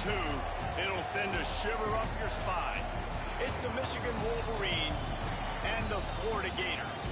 two, it'll send a shiver up your spine. It's the Michigan Wolverines and the Florida Gators.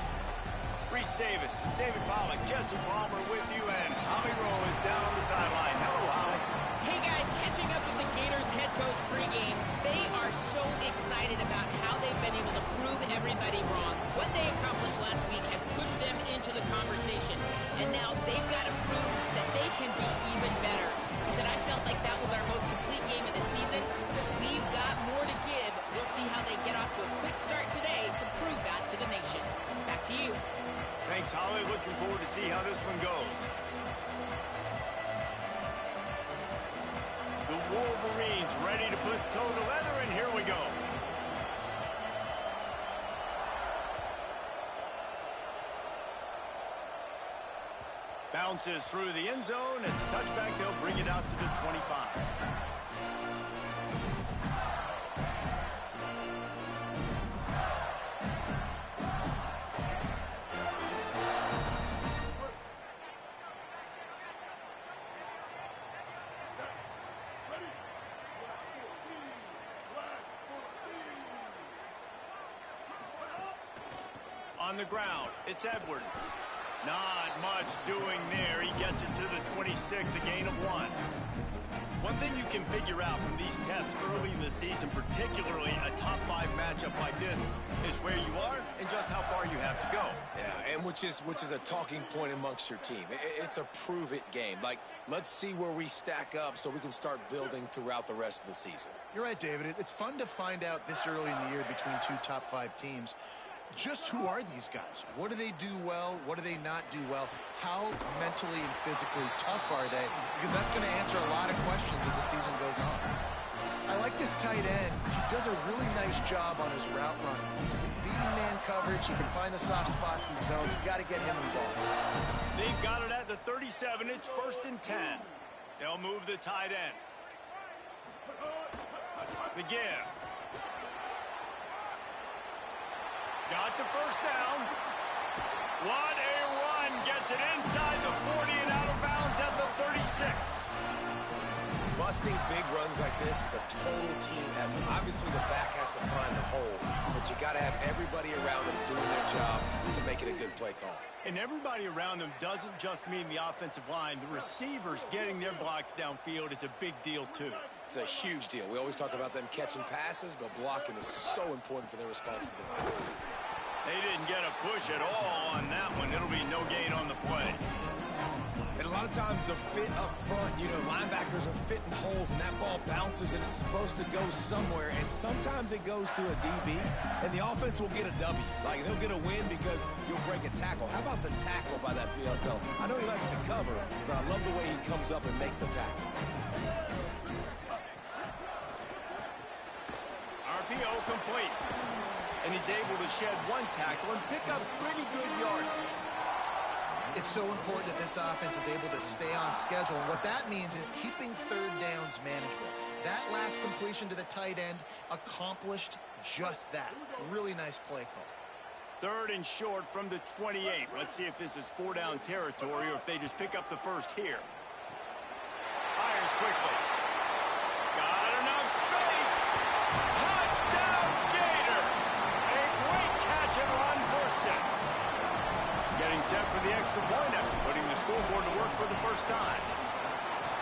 Reese Davis, David Pollack, Jesse Palmer with you, and Holly Rowe is down on the sideline. Hello, Holly. Hey, guys, catching up with the Gators head coach pregame. They are so excited about how they've been able to prove everybody wrong. What they accomplished last week has pushed them into the conversation, and now they've got to prove that they can be even better. He said, I felt like that was our most complete game of the season, but we've got more to give. We'll see how they get off to a quick start today to prove that to the nation. Back to you. Thanks, Holly. Looking forward to see how this one goes. The Wolverines ready to put toe to leather, and here we go. Bounces through the end zone. It's a touchback. They'll bring it out to the 25. On the ground, it's Edwards. Not much doing there. He gets it to the 26, a gain of 1. One thing you can figure out from these tests early in the season, particularly a top 5 matchup like this, is where you are and just how far you have to go. Yeah, and which is a talking point amongst your team. It's a prove-it game. Like, let's see where we stack up so we can start building throughout the rest of the season. You're right, David. It's fun to find out this early in the year between 2 top 5 teams. Just who are these guys? What do they do well? What do they not do well? How mentally and physically tough are they? Because that's going to answer a lot of questions as the season goes on. I like this tight end. He does a really nice job on his route running. He's beating man coverage. He can find the soft spots in zones. You got to get him involved. They've got it at the 37. It's 1st and 10. They'll move the tight end. The give. Got the first down. What a run. Gets it inside the 40 and out of bounds at the 36. Busting big runs like this is a total team effort. Obviously, the back has to find the hole, but you got to have everybody around them doing their job to make it a good play call. And everybody around them doesn't just mean the offensive line. The receivers getting their blocks downfield is a big deal, too. It's a huge deal. We always talk about them catching passes, but blocking is so important for their responsibilities. They didn't get a push at all on that one. It'll be no gain on the play. And a lot of times the fit up front, you know, linebackers are fitting holes and that ball bounces and it's supposed to go somewhere. And sometimes it goes to a DB and the offense will get a W. Like they'll get a win because you'll break a tackle. How about the tackle by that field fellow? I know he likes to cover, but I love the way he comes up and makes the tackle. RPO complete. And he's able to shed 1 tackle and pick up pretty good yardage. It's so important that this offense is able to stay on schedule. And what that means is keeping 3rd downs manageable. That last completion to the tight end accomplished just that. Really nice play call. 3rd and short from the 28. Let's see if this is 4-down territory or if they just pick up the first here. Fires quickly. Got enough space. Touchdown Gator. A great catch and run for 6. Getting set for the extra point after putting the scoreboard to work for the first time.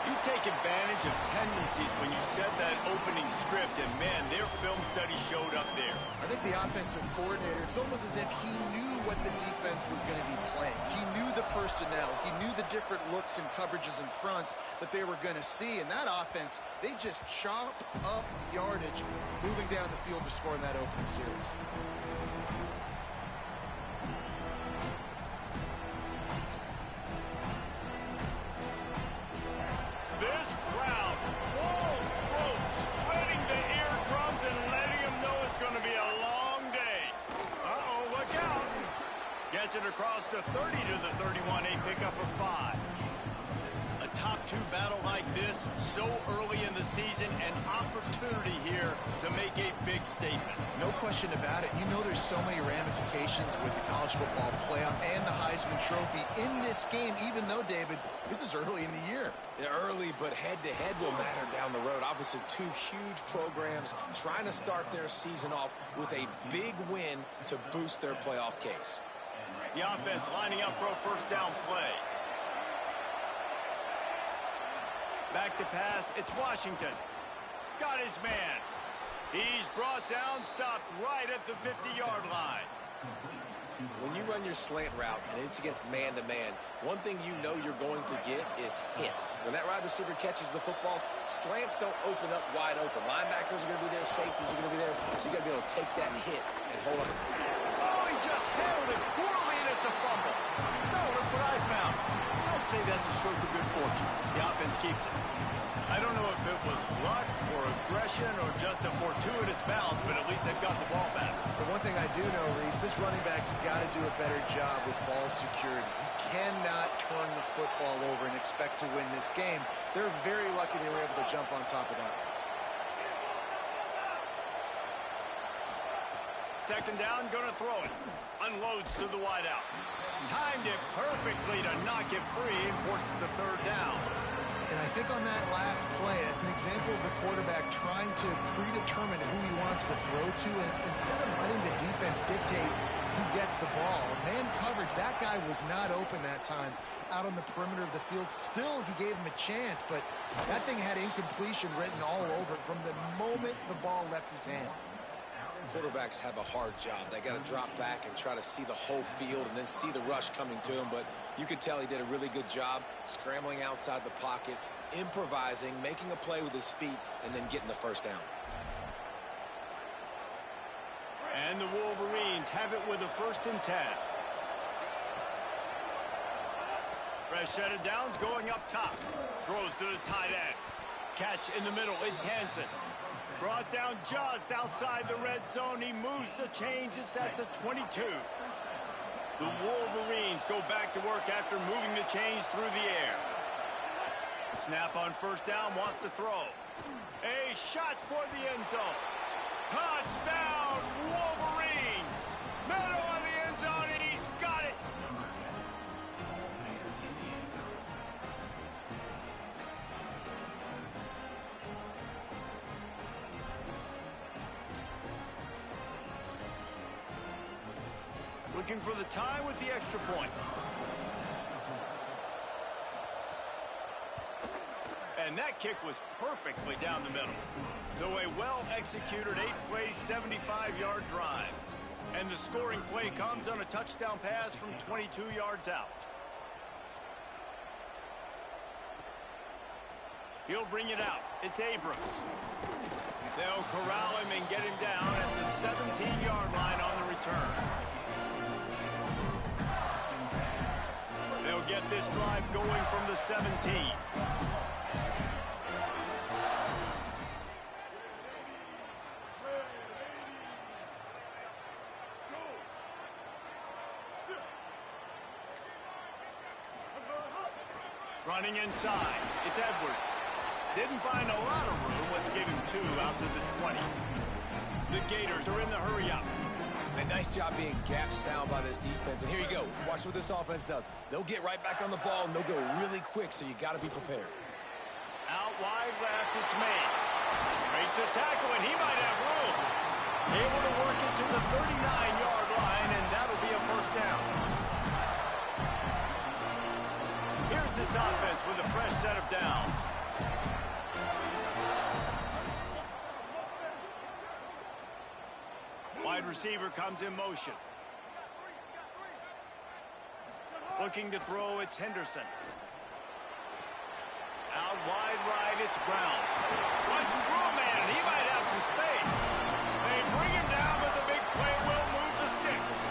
You take advantage of tendencies when you set that opening script, and man, their film study showed up there. I think the offensive coordinator, it's almost as if he knew what the defense was going to be playing. He knew the personnel. He knew the different looks and coverages and fronts that they were going to see. And that offense, they just chomp up yardage moving down the field to score in that opening series. This crowd, full throat, spreading the eardrums and letting them know it's going to be a long day. Uh-oh, look out. Gets it across the 30 to the 31, a pickup of 5. A top 2 battle like this, so early in the season, an opportunity here to make a big statement. No question about it. You know there's so many ramifications with the college football playoff and the Heisman Trophy in this game, even though, David, this is early in the year. Yeah, early, but head-to-head will matter down the road. Obviously, two huge programs trying to start their season off with a big win to boost their playoff case. The offense lining up for a first down play. Back to pass. It's Washington. Got his man. He's brought down, stopped right at the 50-yard line. When you run your slant route and it's against man-to-man, one thing you know you're going to get is hit. When that wide receiver catches the football, slants don't open up wide open. Linebackers are going to be there, safeties are going to be there, so you got to be able to take that hit and hold on. Oh, he just handled it poorly, and it's a fumble. No, look what I found. I'd say that's a stroke of good fortune. The offense keeps it. I don't know if it was luck or aggression or just a fortuitous bounce, but at least they've got the ball back. But one thing I do know, Reese, this running back's got to do a better job with ball security. You cannot turn the football over and expect to win this game. They're very lucky they were able to jump on top of that. Second down, gonna throw it. Unloads to the wideout. Timed it perfectly to knock it free and forces the third down. And I think on that last play, it's an example of the quarterback trying to predetermine who he wants to throw to, and instead of letting the defense dictate who gets the ball. Man coverage, that guy was not open that time out on the perimeter of the field. Still, he gave him a chance, but that thing had incompletion written all over it from the moment the ball left his hand. Quarterbacks have a hard job. They got to drop back and try to see the whole field and then see the rush coming to him. But you could tell he did a really good job scrambling outside the pocket, improvising, making a play with his feet, and then getting the first down. And the Wolverines have it with a 1st and 10. Fresh set of downs going up top. Throws to the tight end. Catch in the middle. It's Hansen. Brought down just outside the red zone. He moves the chains. It's at the 22. The Wolverines go back to work after moving the chains through the air. Snap on 1st down, wants to throw. A shot toward the end zone. Touchdown, Wolverines! Middle of the end zone, and he's got it! Looking for the tie with the extra point. And that kick was perfectly down the middle. So a well-executed 8-play, 75-yard drive. And the scoring play comes on a touchdown pass from 22 yards out. He'll bring it out. It's Abrams. They'll corral him and get him down at the 17-yard line on the return. They'll get this drive going from the 17. Running inside, it's Edwards. Didn't find a lot of room. Let's give him 2 out to the 20. The Gators are in the hurry-up. A nice job being gap sound by this defense. And here you go. Watch what this offense does. They'll get right back on the ball, and they'll go really quick, so you got to be prepared. Out wide left, it's Mays. Breaks a tackle, and he might have room. Able to work it to the 39-yard line, and that'll be a 1st down. Here's this offense with a fresh set of downs. Wide receiver comes in motion. Looking to throw, it's Henderson. Out wide right, it's Brown. Runs through a man, he might have some space. They bring him down, but the big play will move the sticks.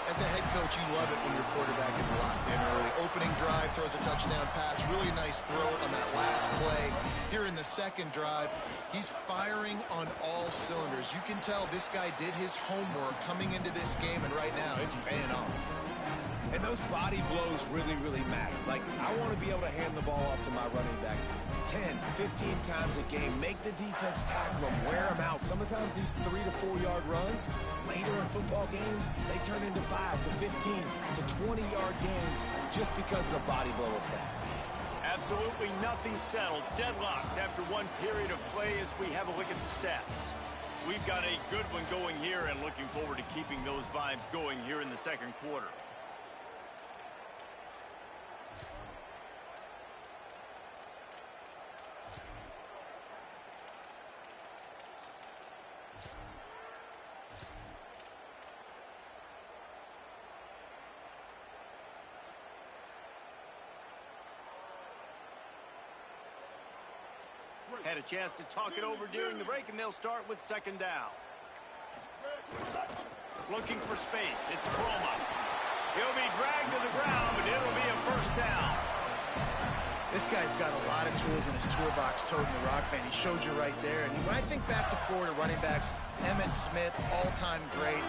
As a head coach, you love it when your quarterback is locked in early. Opening drive, throws a touchdown pass. Really nice throw on that last play. Here in the second drive, he's firing on all cylinders. You can tell this guy did his homework coming into this game, and right now it's paying off. And those body blows really, really matter. Like, I want to be able to hand the ball off to my running back 10, 15 times a game. Make the defense tackle them, wear them out. Sometimes these 3 to 4 yard runs, later in football games, they turn into 5 to 15 to 20 yard gains just because of the body blow effect. At Absolutely nothing settled. Deadlocked after one period of play as we have a look at the stats. We've got a good one going here and looking forward to keeping those vibes going here in the second quarter. Had a chance to talk it over during the break, and they'll start with second down. Looking for space. It's Chroma. He'll be dragged to the ground, but it'll be a first down. This guy's got a lot of tools in his toolbox, toting the rock, man. He showed you right there. And when I think back to Florida running backs, Emmitt Smith, all-time great.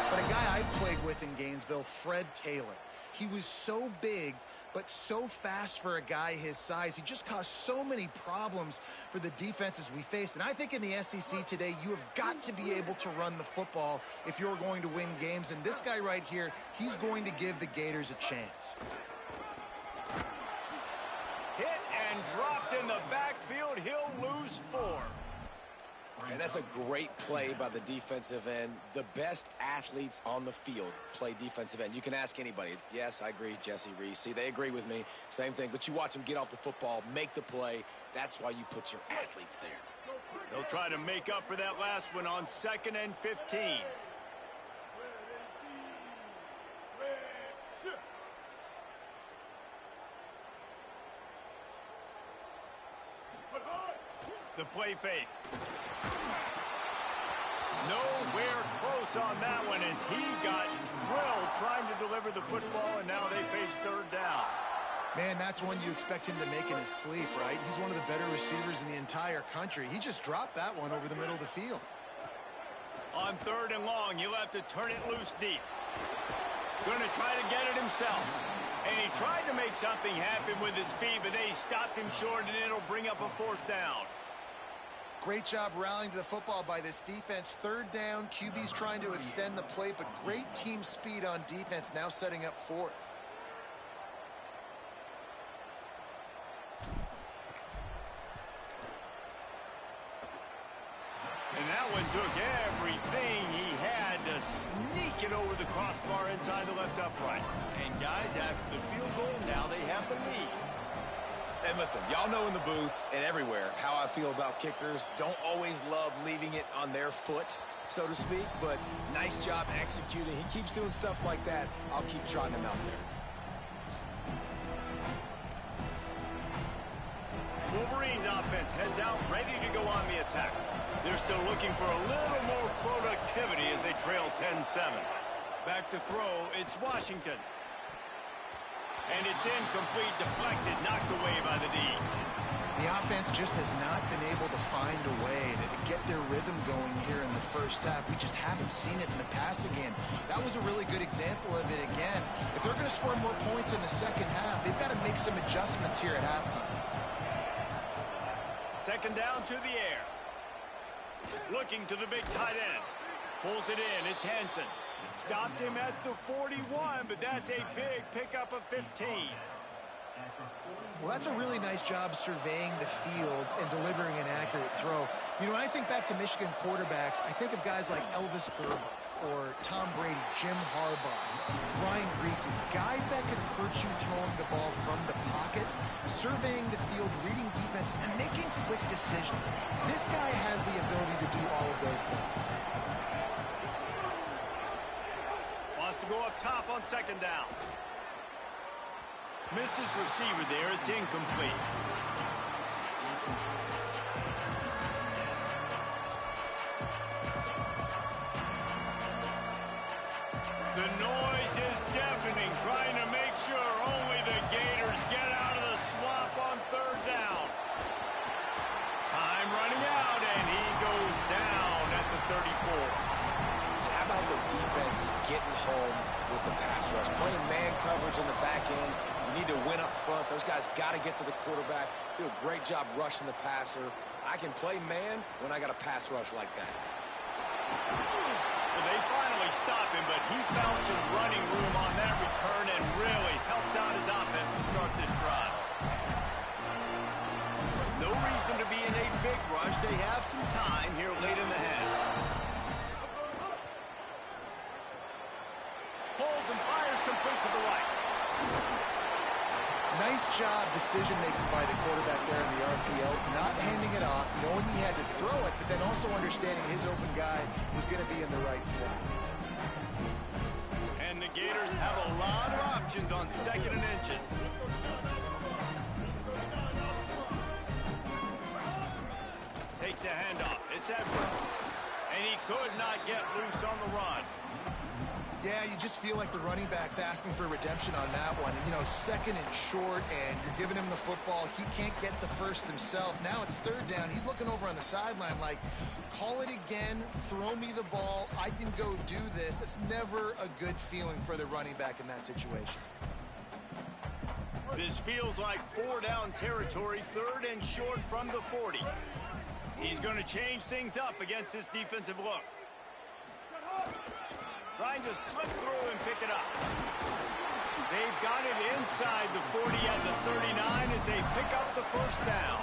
But a guy I played with in Gainesville, Fred Taylor. He was so big, but so fast for a guy his size. He just caused so many problems for the defenses we faced. And I think in the SEC today, you have got to be able to run the football if you're going to win games. And this guy right here, he's going to give the Gators a chance. Hit and dropped in the backfield. He'll lose 4. And that's a great play by the defensive end. The best athletes on the field play defensive end. You can ask anybody. Yes, I agree, Jesse Reese. See, they agree with me. Same thing. But you watch them get off the football, make the play. That's why you put your athletes there. They'll try to make up for that last one on 2nd and 15. The play fake. Nowhere close on that one as he got drilled trying to deliver the football, and now they face third down. Man, that's one you expect him to make in his sleep, right? He's one of the better receivers in the entire country. He just dropped that one over the middle of the field. On 3rd and long, he'll have to turn it loose deep. Going to try to get it himself. And he tried to make something happen with his feet, but they stopped him short, and it'll bring up a 4th down. Great job rallying to the football by this defense. 3rd down, QB's trying to extend the play, but great team speed on defense, now setting up 4th. And that one took everything he had to sneak it over the crossbar inside the left upright. And guys, after the field goal, now they have the lead. And listen, y'all know in the booth and everywhere how I feel about kickers. Don't always love leaving it on their foot, so to speak, but nice job executing. He keeps doing stuff like that. I'll keep trotting him out there. Wolverines offense heads out, ready to go on the attack. They're still looking for a little more productivity as they trail 10-7. Back to throw, it's Washington. And it's incomplete, deflected, knocked away by the D. The offense just has not been able to find a way to get their rhythm going here in the first half. We just haven't seen it in the passing game. That was a really good example of it again. If they're going to score more points in the second half, they've got to make some adjustments here at halftime. 2nd down to the air. Looking to the big tight end. Pulls it in, it's Hansen. Stopped him at the 41, but that's a big pickup of 15. Well, that's a really nice job surveying the field and delivering an accurate throw. You know, when I think back to Michigan quarterbacks, I think of guys like Elvis Grbac or Tom Brady, Jim Harbaugh, Brian Griese, guys that could hurt you throwing the ball from the pocket, surveying the field, reading defenses, and making quick decisions. This guy has the ability to do all of those things. Wants to go up top on 2nd down. Missed his receiver there. It's incomplete. The noise is deafening, trying to make sure only the Gators get out of the swamp on 3rd down. Time running out, and he goes down at the 34. How about the defense getting home with the pass rush? Playing man coverage in the back end. You need to win up front. Those guys got to get to the quarterback. Do a great job rushing the passer. I can play man when I got a pass rush like that. Well, they finally stop him, but he found some running room on that return and really helps out his offense to start this drive. reason to be in a big rush. They have some time here late in the half. Holds and fires complete to the right. Nice job decision-making by the quarterback there in the RPO, not handing it off, knowing he had to throw it, but then also understanding his open guy was going to be in the right flat. And the Gators have a lot of options on 2nd and inches. Takes the handoff. It's Edwards. And he could not get loose on the run. Yeah, you just feel like the running back's asking for redemption on that one. You know, 2nd and short, and you're giving him the football. He can't get the first himself. Now it's 3rd down. He's looking over on the sideline like, call it again, throw me the ball, I can go do this. That's never a good feeling for the running back in that situation. This feels like 4-down territory, 3rd and short from the 40. He's going to change things up against this defensive look. Trying to slip through and pick it up. They've got it inside the 40 at the 39 as they pick up the first down.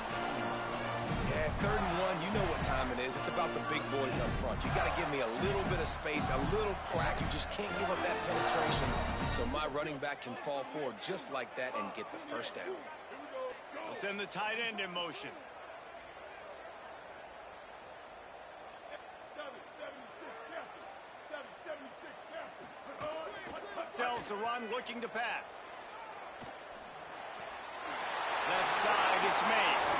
Yeah, 3rd and 1, you know what time it is. It's about the big boys up front. You got to give me a little bit of space, a little crack. You just can't give up that penetration so my running back can fall forward just like that and get the first down. We'll send the tight end in motion. Sells the run, looking to pass. Left side, it's Mays.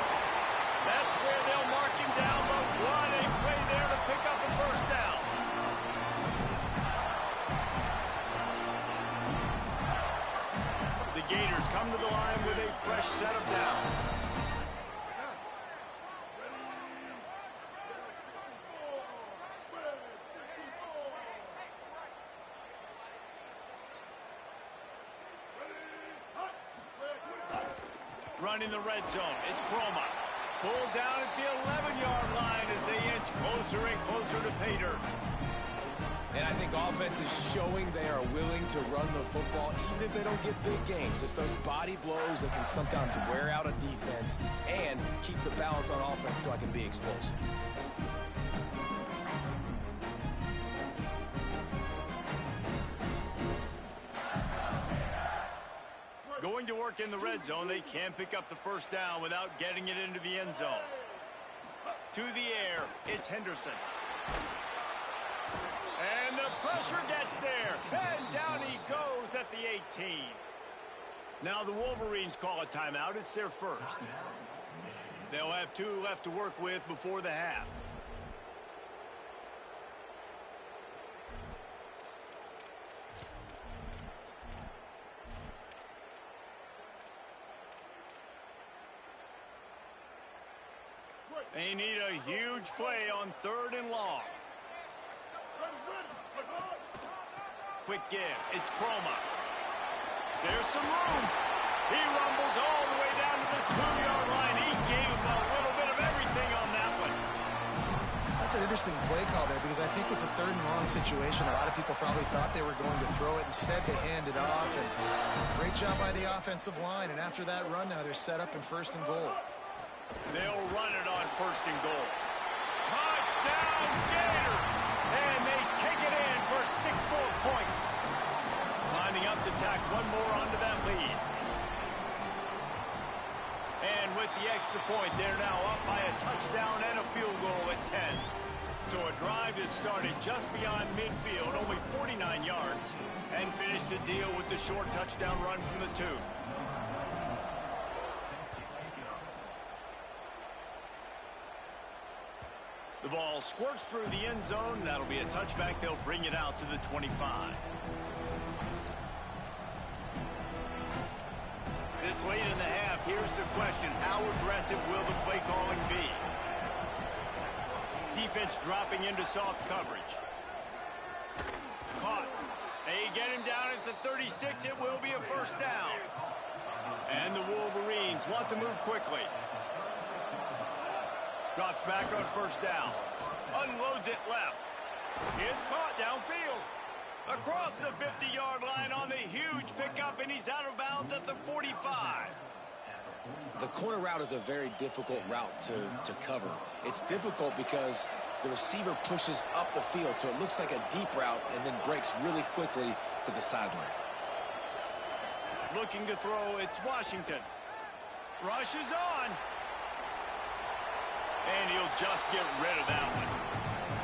That's where they'll mark him down, but what a play there to pick up the first down. The Gators come to the line with a fresh set of downs. Running the red zone, it's Croma. Pulled down at the 11-yard line as they inch closer and closer to pay dirt. And I think offense is showing they are willing to run the football even if they don't get big gains. Just those body blows that can sometimes wear out a defense and keep the balance on offense so I can be explosive. Going to work in the red zone, they can pick up the first down without getting it into the end zone. To the air, it's Henderson. And the pressure gets there. And down he goes at the 18. Now the Wolverines call a timeout. It's their first. They'll have 2 left to work with before the half. They need a huge play on 3rd and long. Quick give. It's Croma. There's some room. He rumbles all the way down to the 2-yard line. He gave him a little bit of everything on that one. That's an interesting play call there because I think with the 3rd and long situation, a lot of people probably thought they were going to throw it. Instead, they hand it off. And great job by the offensive line. And after that run now, they're set up in 1st and goal. They'll run it on 1st and goal. Touchdown, Gators! And they take it in for 6 more points. Lining up to tack one more onto that lead. And with the extra point, they're now up by a touchdown and a field goal at 10. So a drive that started just beyond midfield, only 49 yards, and finished the deal with the short touchdown run from the 2. The ball squirts through the end zone. That'll be a touchback. They'll bring it out to the 25. This late in the half, here's the question. How aggressive will the play calling be? Defense dropping into soft coverage. Caught. They get him down at the 36. It will be a first down. And the Wolverines want to move quickly. Drops back on first down. Unloads it left. It's caught downfield. Across the 50-yard line on the huge pickup, and he's out of bounds at the 45. The corner route is a very difficult route to cover. It's difficult because the receiver pushes up the field, so it looks like a deep route and then breaks really quickly to the sideline. Looking to throw, it's Washington. Rushes on. And he'll just get rid of that one.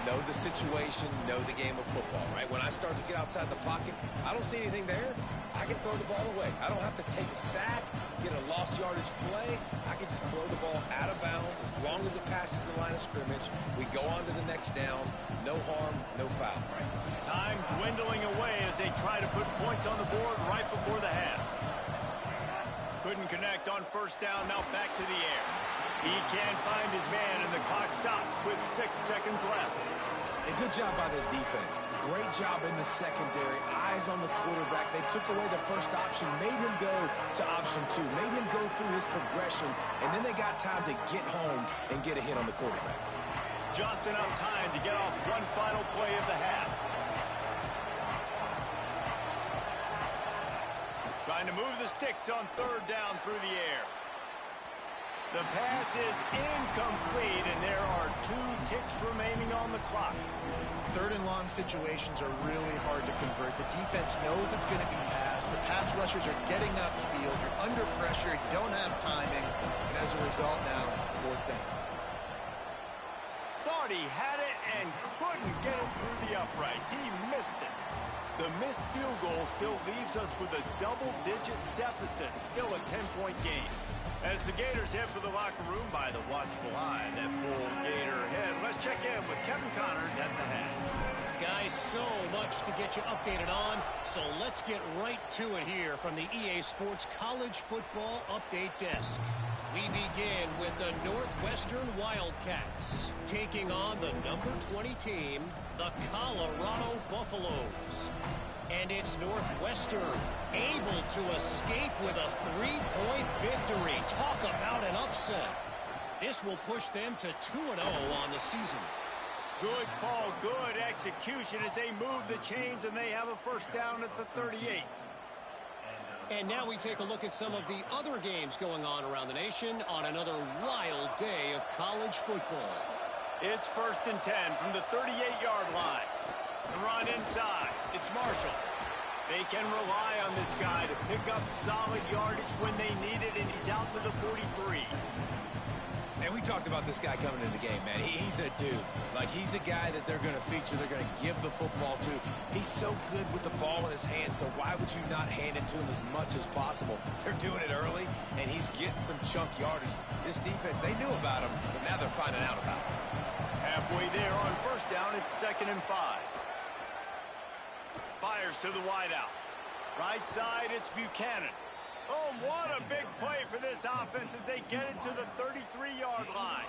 Know the situation, know the game of football, right? When I start to get outside the pocket, I don't see anything there. I can throw the ball away. I don't have to take a sack, get a lost yardage play. I can just throw the ball out of bounds as long as it passes the line of scrimmage. We go on to the next down. No harm, no foul. Right? Time dwindling away as they try to put points on the board right before the half. Couldn't connect on first down, now back to the air. He can't find his man, and the clock stops with 6 seconds left. A good job by this defense. Great job in the secondary. Eyes on the quarterback. They took away the first option, made him go to option 2, made him go through his progression, and then they got time to get home and get a hit on the quarterback. Just enough time to get off one final play of the half. Trying to move the sticks on third down through the air. The pass is incomplete, and there are 2 ticks remaining on the clock. Third and long situations are really hard to convert. The defense knows it's going to be passed. The pass rushers are getting upfield. You're under pressure. You don't have timing. And as a result now, fourth down. Thought he had it and couldn't get it through the uprights. He missed it. The missed field goal still leaves us with a double-digit deficit. Still a 10-point game. As the Gators head for the locker room by the watchful eye, that bull Gator head. Let's check in with Kevin Connors at the half. Guys, so much to get you updated on, so let's get right to it here from the EA Sports College Football Update Desk. We begin with the Northwestern Wildcats, taking on the number 20 team, the Colorado Buffaloes. And it's Northwestern able to escape with a 3-point victory. Talk about an upset. This will push them to 2-0 on the season. Good call, good execution as they move the chains, and they have a first down at the 38. And now we take a look at some of the other games going on around the nation on another wild day of college football. It's 1st and 10 from the 38-yard line. The run inside. It's Marshall. They can rely on this guy to pick up solid yardage when they need it, and he's out to the 43. And we talked about this guy coming into the game, man. He's a dude. Like, he's a guy that they're going to feature, they're going to give the football to. He's so good with the ball in his hand, so why would you not hand it to him as much as possible? They're doing it early, and he's getting some chunk yardage. This defense, they knew about him, but now they're finding out about him. Halfway there on first down, it's 2nd and 5. Fires to the wideout. Right side, it's Buchanan. Oh, what a big play for this offense as they get it to the 33-yard line.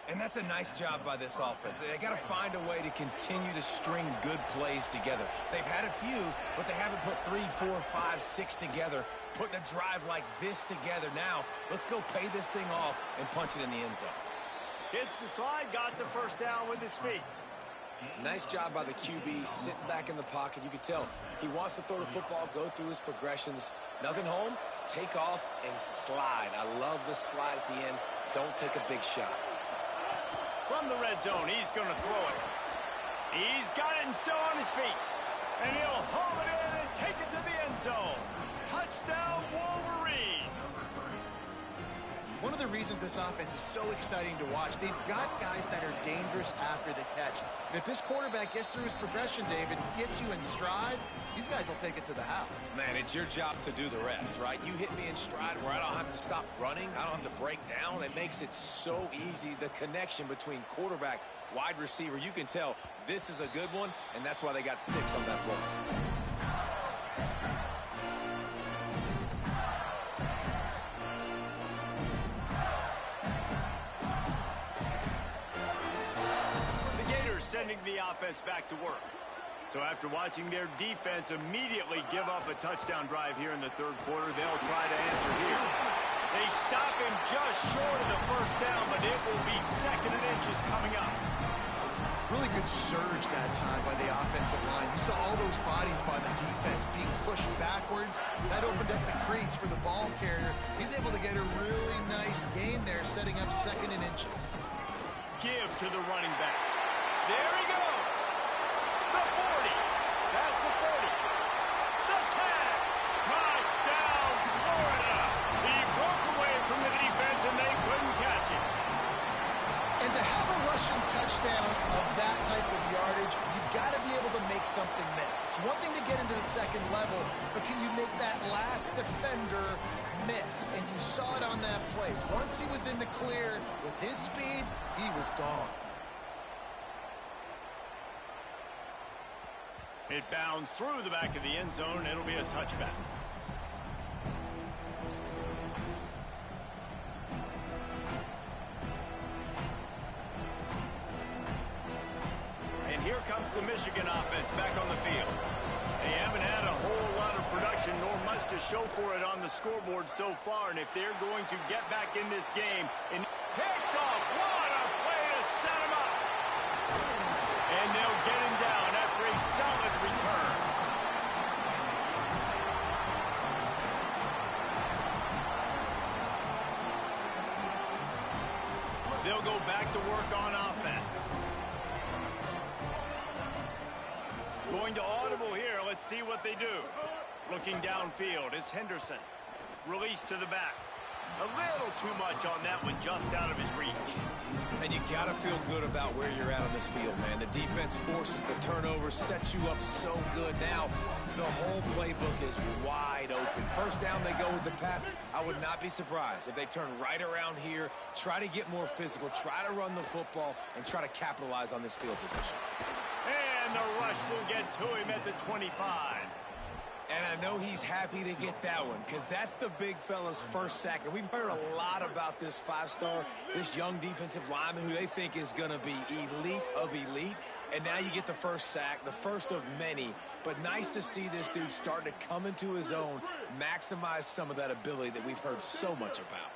And that's a nice job by this offense. They got to find a way to continue to string good plays together. They've had a few, but they haven't put 3, 4, 5, 6 together, putting a drive like this together. Now, let's go pay this thing off and punch it in the end zone. Hits the slide, got the first down with his feet. Nice job by the QB, sitting back in the pocket. You can tell he wants to throw the football, go through his progressions. Nothing home, take off, and slide. I love the slide at the end. Don't take a big shot. From the red zone, he's going to throw it. He's got it and still on his feet. And he'll haul it in and take it to the end zone. Touchdown, Wolverines. One of the reasons this offense is so exciting to watch, they've got guys that are dangerous after the catch. And if this quarterback gets through his progression, David, hits you in stride, these guys will take it to the house. Man, it's your job to do the rest, right? You hit me in stride where I don't have to stop running. I don't have to break down. It makes it so easy. The connection between quarterback, wide receiver, you can tell this is a good one, and that's why they got 6 on that play. Sending the offense back to work. So after watching their defense immediately give up a touchdown drive here in the third quarter, they'll try to answer here. They stop him just short of the first down, but it will be 2nd and inches coming up. Really good surge that time by the offensive line. You saw all those bodies by the defense being pushed backwards. That opened up the crease for the ball carrier. He's able to get a really nice gain there, setting up 2nd and inches. Give to the running back. There he goes. The 40. That's the 30. The tag. Touchdown, Florida. He broke away from the defense, and they couldn't catch him. And to have a rushing touchdown of that type of yardage, you've got to be able to make something miss. It's one thing to get into the 2nd level, but can you make that last defender miss? And you saw it on that play. Once he was in the clear with his speed, he was gone. It bounced through the back of the end zone. It'll be a touchback. Here comes the Michigan offense back on the field. They haven't had a whole lot of production, nor much to show for it on the scoreboard so far. And if they're going to get back in this game and picked off, what a play to set him up. And they'll get him down after a solid return. They'll go back to work on offense. Going to audible here. Let's see what they do. Looking downfield, it's Henderson. Release to the back. A little too much on that one, just out of his reach. And you got to feel good about where you're at on this field, man. The defense forces the turnover, sets you up so good. Now, the whole playbook is wide open. First down, they go with the pass. I would not be surprised if they turn right around here, try to get more physical, try to run the football, and try to capitalize on this field position. And the rush will get to him at the 25. And I know he's happy to get that one because that's the big fella's first sack. And we've heard a lot about this 5-star, this young defensive lineman who they think is going to be elite of elite. And now you get the first sack, the first of many. But nice to see this dude starting to come into his own, maximize some of that ability that we've heard so much about.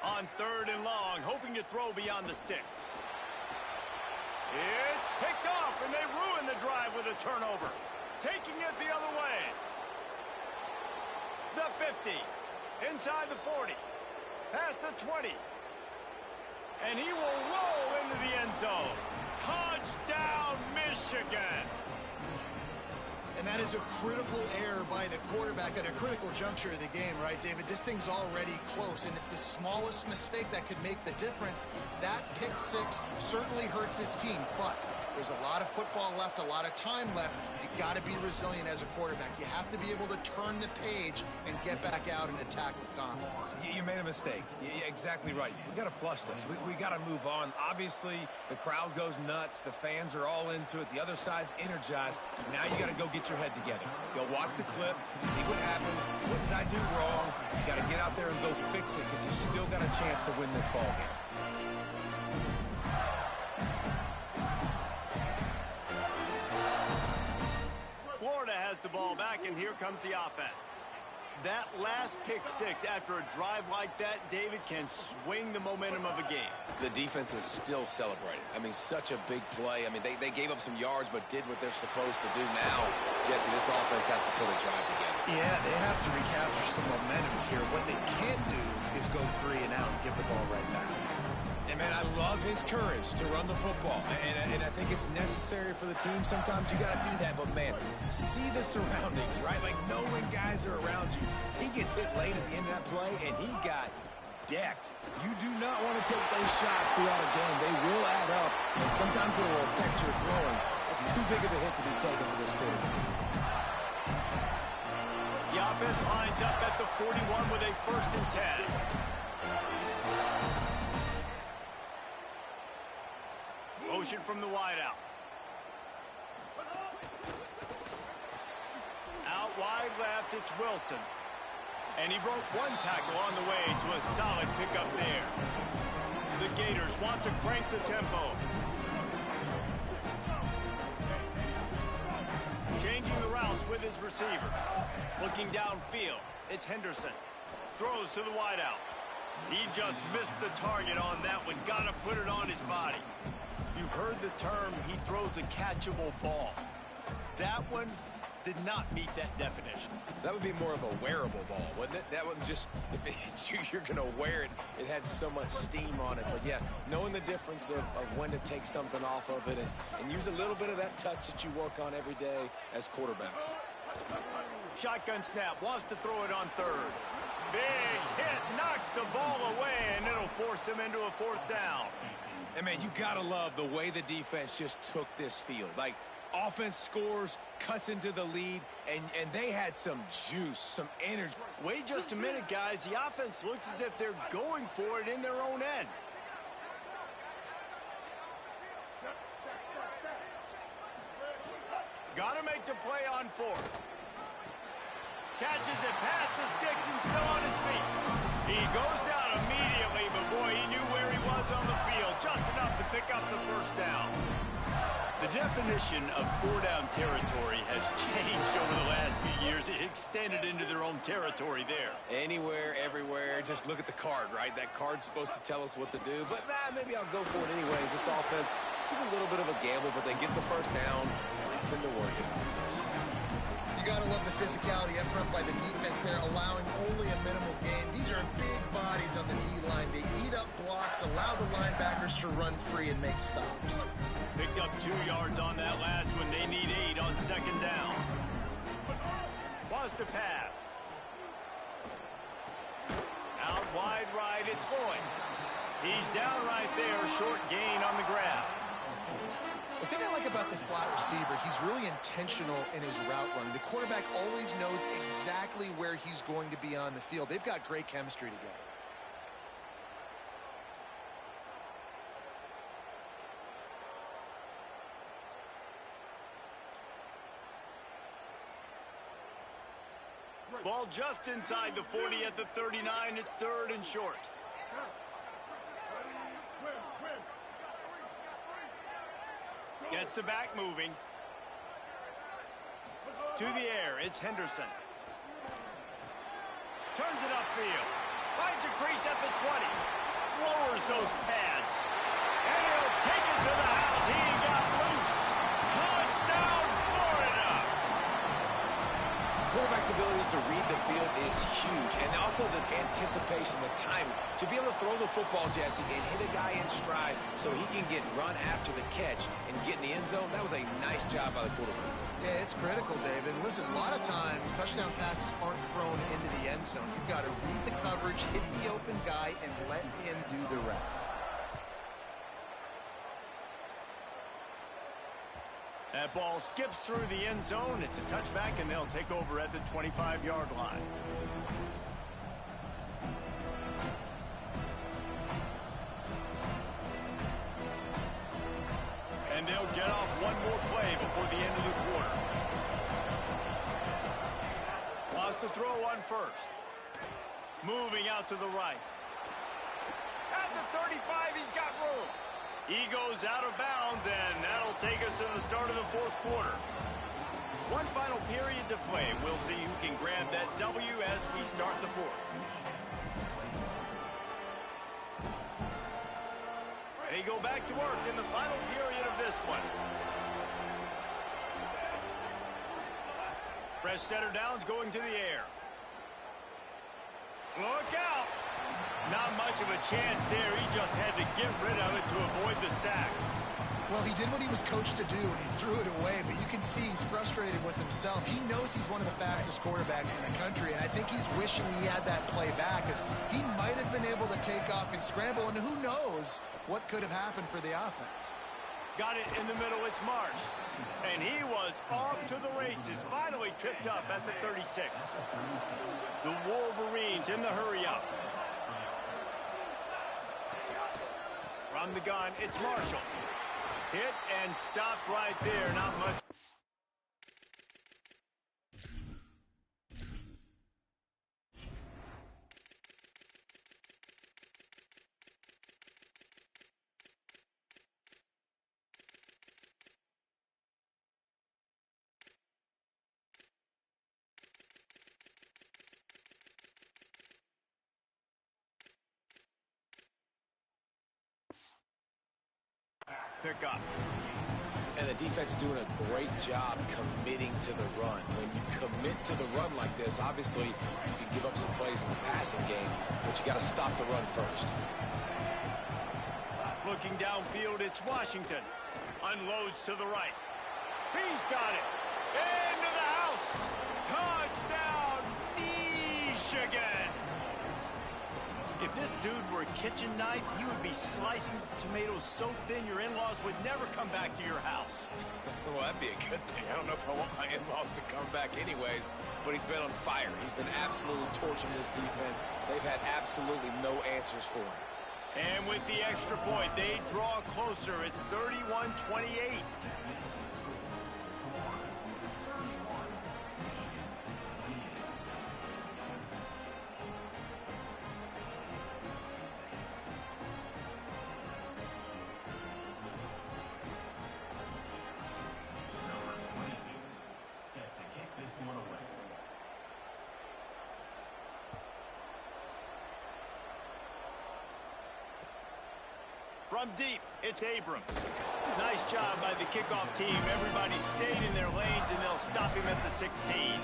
On 3rd and long, hoping to throw beyond the sticks. It's picked off, and they ruin the drive with a turnover. Taking it the other way. The 50. Inside the 40. Past the 20. And he will roll into the end zone. Touchdown, Michigan. And that is a critical error by the quarterback at a critical juncture of the game, right, David? This thing's already close, and it's the smallest mistake that could make the difference. That pick 6 certainly hurts his team, but there's a lot of football left, a lot of time left. You got to be resilient as a quarterback. You have to be able to turn the page and get back out and attack with confidence. You made a mistake. You're exactly right. We got to flush this. We got to move on. Obviously, the crowd goes nuts. The fans are all into it. The other side's energized. Now you got to go get your head together. Go watch the clip, see what happened. What did I do wrong? You got to get out there and go fix it because you still got a chance to win this ball game. Florida has the ball back, and here comes the offense. That last pick 6 after a drive like that, David, can swing the momentum of a game. The defense is still celebrating. I mean, such a big play. I mean, they gave up some yards but did what they're supposed to do. Now, Jesse, this offense has to put a drive together. Yeah, they have to recapture some momentum here. What they can't do is go 3 and out and give the ball right back. And, man, I love his courage to run the football. And I think it's necessary for the team. Sometimes you got to do that. But, man, see the surroundings, right? Like, know when guys are around you. He gets hit late at the end of that play, and he got decked. You do not want to take those shots throughout a game. They will add up, and sometimes it will affect your throwing. That's too big of a hit to be taken for this quarterback. The offense lines up at the 41 with a 1st and 10. Motion from the wideout. Out wide left, it's Wilson. And he broke one tackle on the way to a solid pickup there. The Gators want to crank the tempo. Changing the routes with his receiver. Looking downfield. It's Henderson. Throws to the wideout. He just missed the target on that one. Got to put it on his body. You've heard the term, he throws a catchable ball. That one did not meet that definition. That would be more of a wearable ball, wouldn't it? That one just, if it hits you, you're going to wear it. It had so much steam on it. But, yeah, knowing the difference of when to take something off of it and use a little bit of that touch that you work on every day as quarterbacks. Shotgun snap, wants to throw it on third. Big hit, knocks the ball away, and it'll force him into a fourth down. And, man, you got to love the way the defense just took this field. Like, offense scores, cuts into the lead, and they had some juice, some energy. Wait just a minute, guys. The offense looks as if they're going for it in their own end. Got to make the play on fourth. Catches it past the sticks and still on his feet. He goes down immediately, but boy, he knew where he was on the field, just enough to pick up the first down. The definition of four-down territory has changed over the last few years. It extended into their own territory there. Anywhere, everywhere, just look at the card, right? That card's supposed to tell us what to do, but maybe I'll go for it anyways. This offense took a little bit of a gamble, but they get the first down. Nothing to worry about. You got to love the physicality up front by the defense there, allowing only a minimal gain. These are big bodies on the D-line. They eat up blocks, allow the linebackers to run free and make stops. Picked up 2 yards on that last one. They need 8 on second down. Wants to pass. Out wide right, it's Boyd. He's down right there, short gain on the grab. The thing I like about the slot receiver, he's really intentional in his route running. The quarterback always knows exactly where he's going to be on the field. They've got great chemistry together. Ball just inside the 40 at the 39. It's third and short. Gets the back moving. To the air, it's Henderson. Turns it upfield. Finds a crease at the 20. Lowers those pads. And he'll take it to the house. He got loose. Touchdown, Florida! Quarterback's abilities to read the field is huge, and also the anticipation, the time to be able to throw the football, Jesse, and hit a guy in stride so he can get run after the catch and get in the end zone. That was a nice job by the quarterback. Yeah, it's critical, David. Listen, a lot of times touchdown passes aren't thrown into the end zone. You've got to read the coverage, hit the open guy, and let him do the rest. That ball skips through the end zone. It's a touchback, and they'll take over at the 25-yard line. And they'll get off one more play before the end of the quarter. Wants to throw on first. Moving out to the right. At the 35, he's got room. He goes out of bounds, and that'll take us to the start of the fourth quarter. One final period to play. We'll see who can grab that W as we start the fourth. They go back to work in the final period of this one. Fresh setter downs going to the air. Look out! Not much of a chance there. He just had to get rid of it to avoid the sack. Well, he did what he was coached to do, and he threw it away, but you can see he's frustrated with himself. He knows he's one of the fastest quarterbacks in the country, and I think he's wishing he had that play back, because he might have been able to take off and scramble, and who knows what could have happened for the offense. Got it in the middle, it's Marsh. And he was off to the races, finally tripped up at the 36. The Wolverines in the hurry-up. From the gun, it's Marshall. Hit and stopped right there, not much. pick up. And the defense doing a great job committing to the run. When you commit to the run like this, obviously you can give up some plays in the passing game, but you got to stop the run first. Looking downfield, it's Washington. Unloads to the right. He's got it. Into the house. Touchdown, Michigan. If this dude were a kitchen knife, he would be slicing tomatoes so thin your in-laws would never come back to your house. Well, that'd be a good thing. I don't know if I want my in-laws to come back anyways, but he's been on fire. He's been absolutely torching this defense. They've had absolutely no answers for him. And with the extra point, they draw closer. It's 31-28. From deep, it's Abrams. Nice job by the kickoff team. Everybody stayed in their lanes, and they'll stop him at the 16.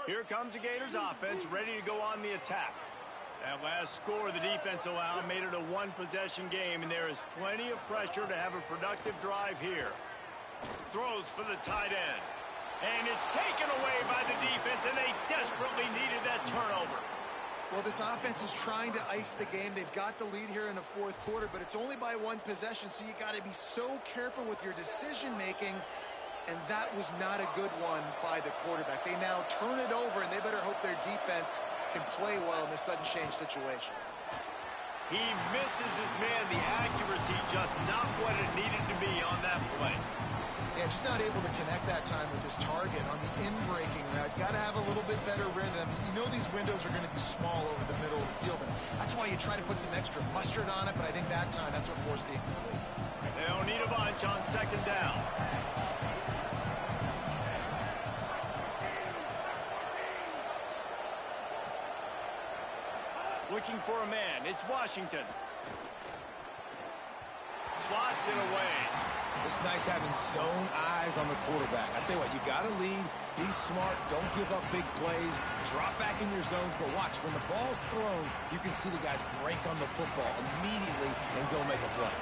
Here comes the Gators offense, ready to go on the attack. That last score the defense allowed made it a one-possession game, and there is plenty of pressure to have a productive drive here. Throws for the tight end. And it's taken away by the defense, and they desperately needed that turnover. Well, this offense is trying to ice the game. They've got the lead here in the fourth quarter, but it's only by one possession, so you got to be so careful with your decision-making. And that was not a good one by the quarterback. They now turn it over, and they better hope their defense can play well in this sudden change situation. He misses his man. The accuracy just not what it needed to be on that play. Yeah, just not able to connect that time with his target on the in-breaking route. Got to have a little bit better rhythm. You know these windows are going to be small over the middle of the field, and that's why you try to put some extra mustard on it, but I think that time that's what forced the incomplete. They don't need a bunch on second down. Looking for a man. It's Washington. Slots it away. It's nice having zone eyes on the quarterback. I tell you what, you got to lead, be smart, don't give up big plays, drop back in your zones, but watch, when the ball's thrown, you can see the guys break on the football immediately and go make a play.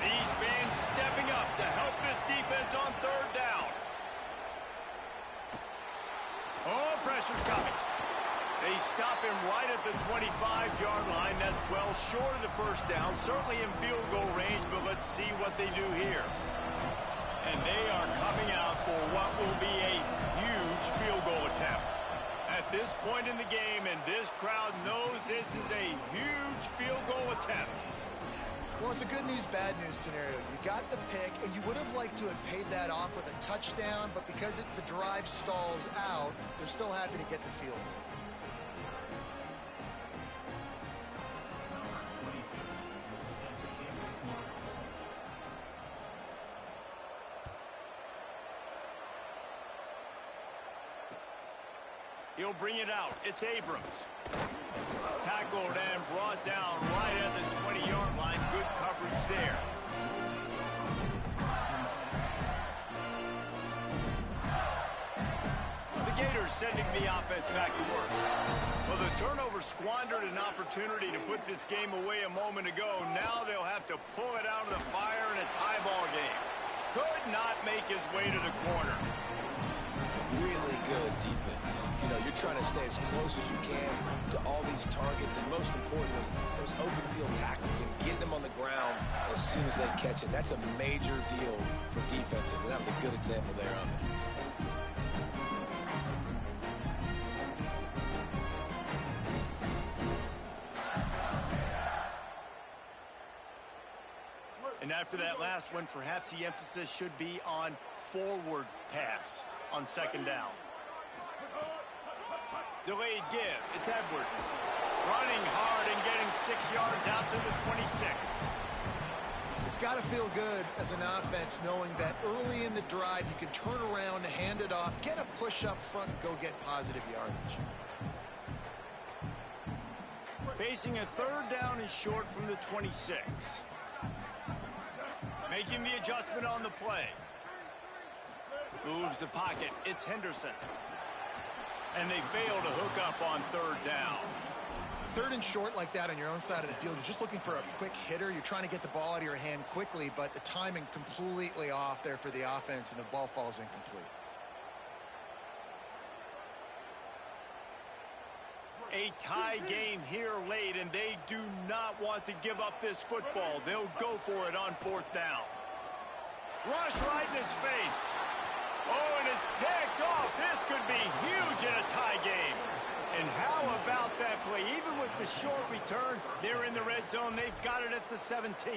These fans stepping up to help this defense on third down. Oh, pressure's coming. They stop him right at the 25-yard line. That's well short of the first down. Certainly in field goal range, but let's see what they do here. And they are coming out for what will be a huge field goal attempt. At this point in the game, and this crowd knows this is a huge field goal attempt. Well, it's a good news, bad news scenario. You got the pick, and you would have liked to have paid that off with a touchdown, but because the drive stalls out, they're still happy to get the field goal. He'll bring it out. It's Abrams. Tackled and brought down right at the 20-yard line. Good coverage there. The Gators sending the offense back to work. Well, the turnover squandered an opportunity to put this game away a moment ago. Now they'll have to pull it out of the fire in a tie ball game. Could not make his way to the corner. Really good defense. You know, you're trying to stay as close as you can to all these targets, and most importantly, those open field tackles and getting them on the ground as soon as they catch it. That's a major deal for defenses, and that was a good example there of it. And after that last one, perhaps the emphasis should be on forward pass on second down. Delayed give. It's Edwards. Running hard and getting 6 yards out to the 26. It's got to feel good as an offense knowing that early in the drive you can turn around, hand it off, get a push up front, and go get positive yardage. Facing a 3rd down and short from the 26. Making the adjustment on the play. Moves the pocket. It's Henderson. And they fail to hook up on 3rd down. 3rd and short like that on your own side of the field, you're just looking for a quick hitter. You're trying to get the ball out of your hand quickly, but the timing completely off there for the offense, and the ball falls incomplete. A tie game here late, and they do not want to give up this football. They'll go for it on 4th down. Rush right in his face. Oh, and it's picked off. This could be huge in a tie game. And how about that play? Even with the short return, they're in the red zone. They've got it at the 17.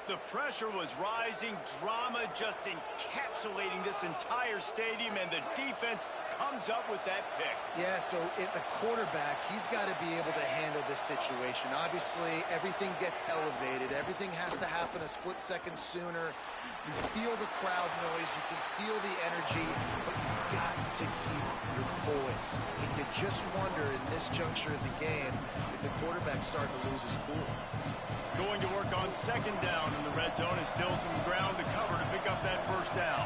The pressure was rising. Drama just encapsulating this entire stadium, and the defense comes up with that pick. Yeah, so the quarterback, he's got to be able to handle this situation. Obviously, everything gets elevated. Everything has to happen a split second sooner. You feel the crowd noise. You can feel the energy, but you've got to keep your poise. And you just wonder in this juncture of the game if the quarterback's starting to lose his cool. Going to work on 2nd down in the red zone, and still some ground to cover to pick up that 1st down.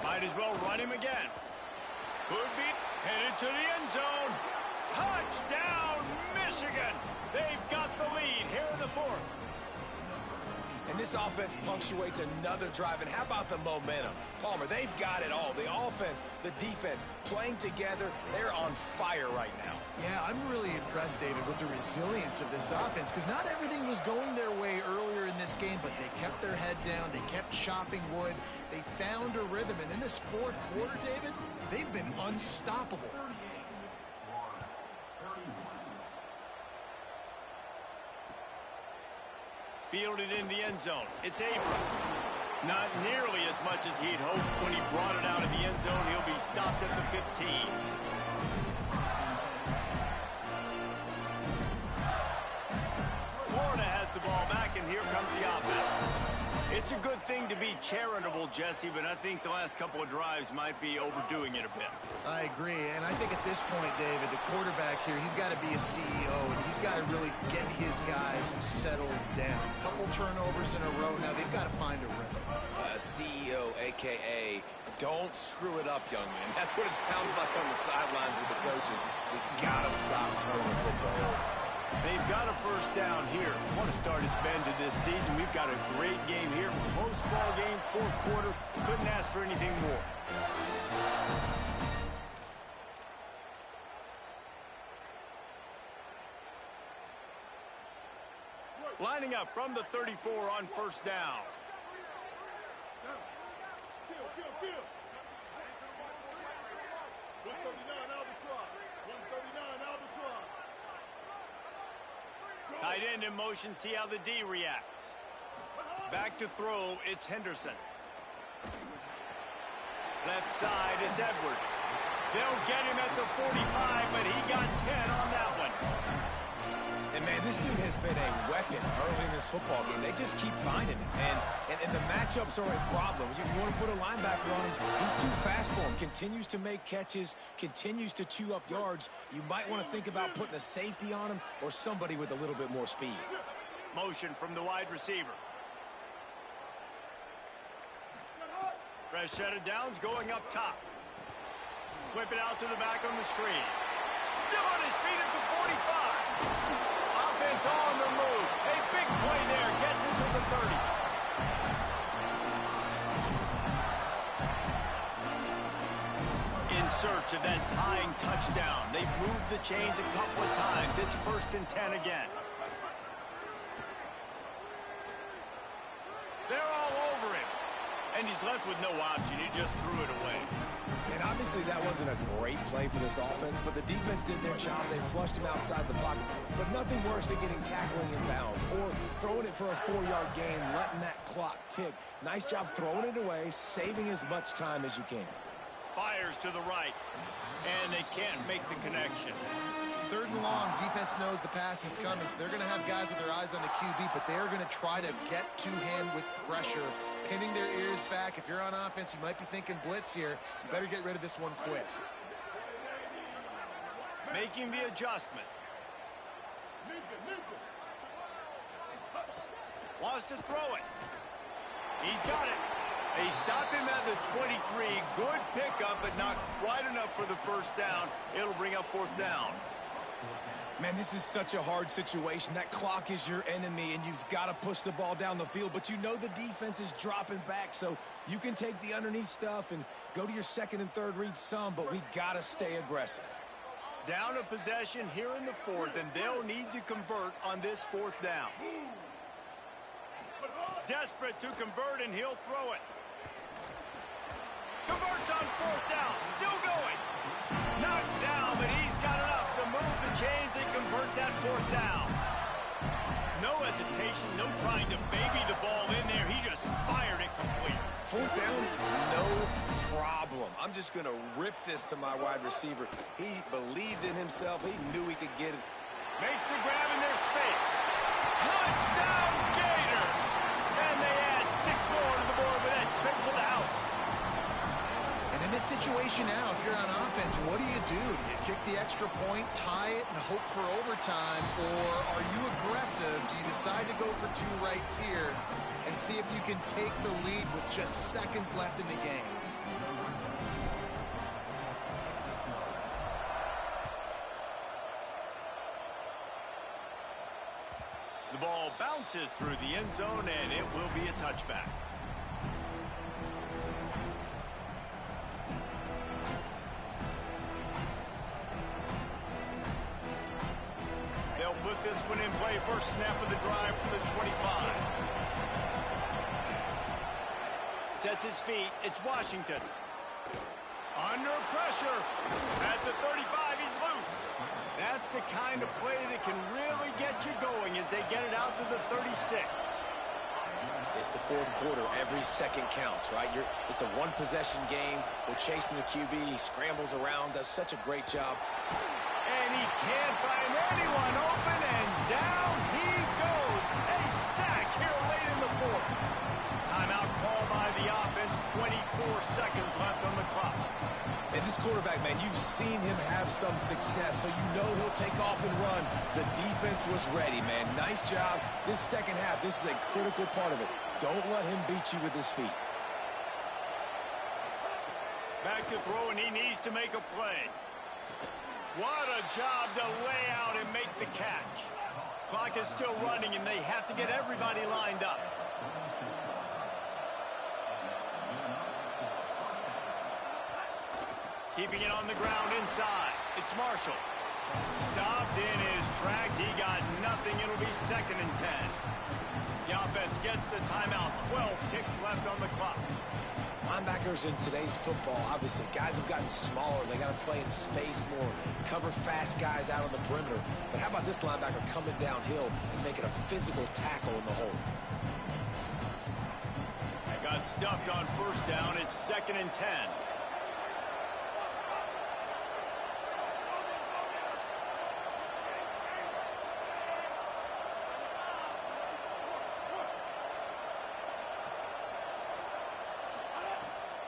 Might as well run him again. Could be headed to the end zone. Touchdown, Michigan! They've got the lead here in the 4th. And this offense punctuates another drive. And how about the momentum? Palmer, they've got it all. The offense, the defense, playing together. They're on fire right now. Yeah, I'm really impressed, David, with the resilience of this offense, because not everything was going their way earlier in this game, but they kept their head down. They kept chopping wood. They found a rhythm. And in this 4th quarter, David, they've been unstoppable. Fielded in the end zone. It's Abrams. Not nearly as much as he'd hoped when he brought it out of the end zone. He'll be stopped at the 15. Florida has the ball back, and here comes the offense. It's a good thing to be charitable, Jesse, but I think the last couple of drives might be overdoing it a bit. I agree, and I think at this point, David, the quarterback here, he's got to be a CEO, and he's got to really get his guys settled down. A couple turnovers in a row now. They've got to find a rhythm. CEO, a.k.a. don't screw it up, young man. That's what it sounds like on the sidelines with the coaches. We got to stop turning the football over. They've got a 1st down here. Want to start his bend to this season. We've got a great game here. Close ball game, 4th quarter. Couldn't ask for anything more. Lining up from the 34 on 1st down. Tight end in motion, see how the D reacts. Back to throw, it's Henderson. Left side is Edwards. They'll get him at the 45, but he got 10 on that one. And, man, this dude has been a weapon early in this football game. They just keep finding it. And the matchups are a problem. You want to put a linebacker on him, he's too fast for him. Continues to make catches, continues to chew up yards. You might want to think about putting a safety on him or somebody with a little bit more speed. Motion from the wide receiver. Fresh set of downs going up top. Whip it out to the back on the screen. Still on his feet at the 45. Offense on the move. A big play there. Gets into the 30. In search of that tying touchdown. They've moved the chains a couple of times. It's 1st and 10 again. They're all over him. And he's left with no option. He just threw it away. And obviously that wasn't a great play for this offense, but the defense did their job. They flushed him outside the pocket. But nothing worse than getting tackling in bounds or throwing it for a 4-yard gain, letting that clock tick. Nice job throwing it away, saving as much time as you can. Fires to the right. And they can't make the connection. 3rd and long, defense knows the pass is coming, so they're going to have guys with their eyes on the QB, but they're going to try to get to him with pressure, pinning their ears back. If you're on offense, you might be thinking blitz here. You better get rid of this one quick. Making the adjustment. Wants to throw it. He's got it. They stopped him at the 23. Good pickup, but not quite enough for the first down. It'll bring up 4th down. Man, this is such a hard situation. That clock is your enemy, and you've got to push the ball down the field. But you know the defense is dropping back, so you can take the underneath stuff and go to your 2nd and 3rd read some, but we got to stay aggressive. Down a possession here in the 4th, and they'll need to convert on this 4th down. Desperate to convert, and he'll throw it. Converts on 4th down. Still going. Knocked down, but he's got enough to move the chains and convert that 4th down. No hesitation, no trying to baby the ball in there. He just fired it complete. 4th down, no problem. I'm just going to rip this to my wide receiver. He believed in himself. He knew he could get it. Makes the grab in their space. Touchdown, Gator! And they add 6 more to the board with that trip to the house. And in this situation now, if you're on offense, what do? Do you kick the extra point, tie it, and hope for overtime? Or are you aggressive? Do you decide to go for 2 right here and see if you can take the lead with just seconds left in the game? The ball bounces through the end zone, and it will be a touchback. They'll put this one in play. First snap of the drive from the 25. Sets his feet. It's Washington. Under pressure. At the 35, he's loose. That's the kind of play that can really get you going as they get it out to the 36. It's the 4th quarter. Every second counts, right? It's a 1-possession game. We're chasing the QB. He scrambles around, does such a great job. And he can't find anyone open, and down he goes. A sack here late in the 4th. Timeout called by the offense. 24 seconds left on the clock. And this quarterback, man, you've seen him have some success, so you know he'll take off and run. The defense was ready, man. Nice job. This second half, this is a critical part of it. Don't let him beat you with his feet. Back to throw, and he needs to make a play. What a job to lay out and make the catch. Clock is still running, and they have to get everybody lined up. Keeping it on the ground inside. It's Marshall. Stopped in his tracks. He got nothing. It'll be 2nd and 10. The offense gets the timeout. 12 ticks left on the clock. Linebackers in today's football, obviously, guys have gotten smaller. They got to play in space more, cover fast guys out on the perimeter. But how about this linebacker coming downhill and making a physical tackle in the hole? They got stuffed on 1st down. It's 2nd and 10.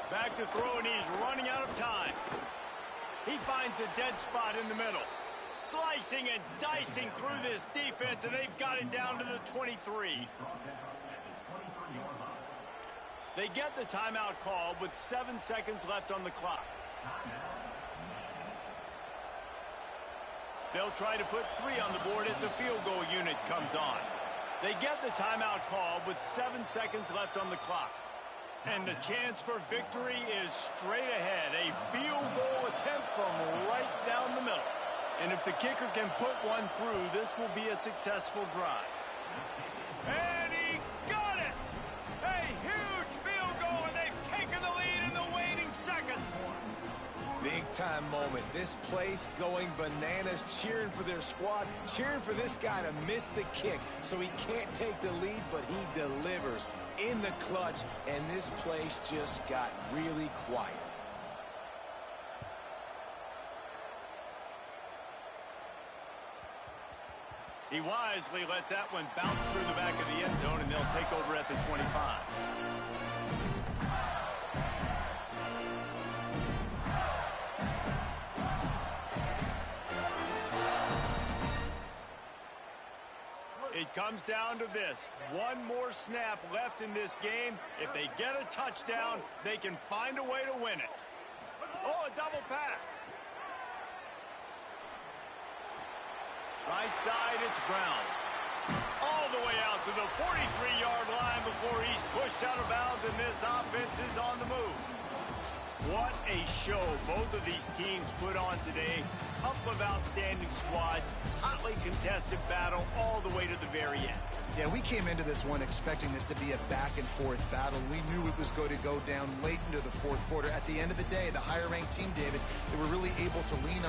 Back to throw, and he's running out of time. He finds a dead spot in the middle. Slicing and dicing through this defense, and they've got it down to the 23. They get the timeout call with 7 seconds left on the clock. They'll try to put 3 on the board as the field goal unit comes on. They get the timeout call with 7 seconds left on the clock. And the chance for victory is straight ahead. A field goal attempt from right down the middle. And if the kicker can put one through, this will be a successful drive. And he got it! A huge field goal, and they've taken the lead in the waning seconds. Big-time moment. This place going bananas, cheering for their squad, cheering for this guy to miss the kick so he can't take the lead, but he delivers in the clutch, and this place just got really quiet. He wisely lets that one bounce through the back of the end zone, and they'll take over at the 25. It comes down to this. One more snap left in this game. If they get a touchdown, they can find a way to win it. Oh, a double pass. Right side, it's Brown. All the way out to the 43-yard line before he's pushed out of bounds, and this offense is on the move. What a show both of these teams put on today. Couple of outstanding squads, hotly contested battle all the way to the very end. Yeah, we came into this one expecting this to be a back-and-forth battle. We knew it was going to go down late into the fourth quarter. At the end of the day, the higher-ranked team, David, they were really able to lean on